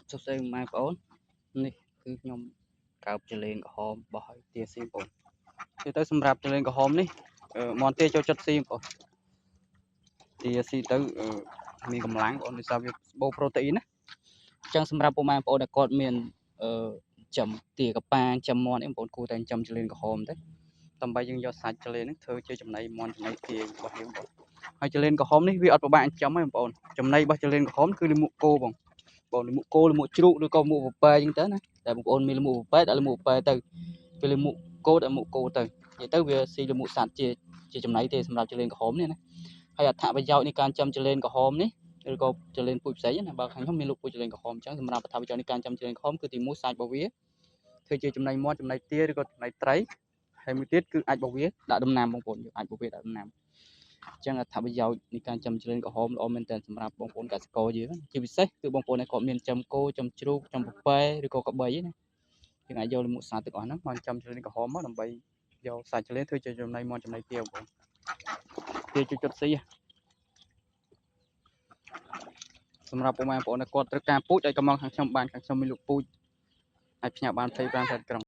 Sắp xếp mai ổnនេះគឺខ្ញុំកើបចលេងក្រហមបោះឲ្យទាស៊ីបងគឺទៅសម្រាប់ចលេងក្រហមនេះមន់ទាចូលចិត្តស៊ីបងទាស៊ីទៅមានកម្លាំងបងដោយសារវាបូរប្រូតេអ៊ីនណាអញ្ចឹងសម្រាប់ពុកម៉ែបងប្អូនដែលគាត់មានចំទាកប៉ាចំមន់អីបងប្អូនគួរតែចំចលេងក្រហមទៅដើម្បីយើងយកសាច់ចលេងហ្នឹងធ្វើជាចំណីមន់ចំណីទារបស់យើងបងហើយចលេងក្រហមនេះវាអត់ពិបាកចិញ្ចឹមទេបងប្អូនចំណីរបស់ចលេងក្រហមគឺលាមកគោបងលាមកគោលាមកជ្រូកឬក៏មកពពែអញ្ចឹងទៅណាតែបងប្អូនមានលាមកពពែដាក់លាមកពពែទៅពេលលាមកគោដាក់មកគោទៅនិយាយទៅវាស៊ីលាមកសត្វជាចំណីទេសម្រាប់ចលេងក្រហមនេះណាហើយអត្ថប្រយោជន៍នៃការចិញ្ចឹមចលេងក្រហមនេះឬក៏ចលេងពូជផ្សេងណាបើខាងខ្ញុំមានលក់ពូជចលេងក្រហមអញ្ចឹងសម្រាប់អត្ថប្រយោជន៍នៃការចិញ្ចឹមចលេងក្រហមគឺទី1សាច់របស់វាធ្វើជាចំណីមាន់ចំណីទាឬក៏ចំណីត្រីហើយមួយទៀតគឺអាចរបស់វាដាក់ដំណាំបងប្អូនយើងអាចរបស់វាដាក់ដំណាំអញ្ចឹងអត្ថប្រយោជន៍នៃការចិញ្ចឹមចលេងក្រហមល្អមែនទែនសម្រាប់បងប្អូនកសិករយើងជាពិសេសគឺបងប្អូនដែលគាត់មានចិញ្ចឹមគោចិញ្ចឹមជ្រូកចិញ្ចឹមពពែឬក៏ក្របីណាយើងអាចយកលាមកសត្វទាំងអស់ហ្នឹងមកចិញ្ចឹមចលេងក្រហមមកដើម្បីយកសាច់ចលេងធ្វើជាចំណីមាន់ចំណីទាបងប្អូនទាជួយចិត្តស៊ីសម្រាប់ពុកម៉ែបងប្អូនដែលគាត់ត្រូវការពូជឲ្យកំងខាងខ្ញុំបានខាងខ្ញុំមានលក់ពូជអាចផ្ញើបាន25ខេត្តក្រុង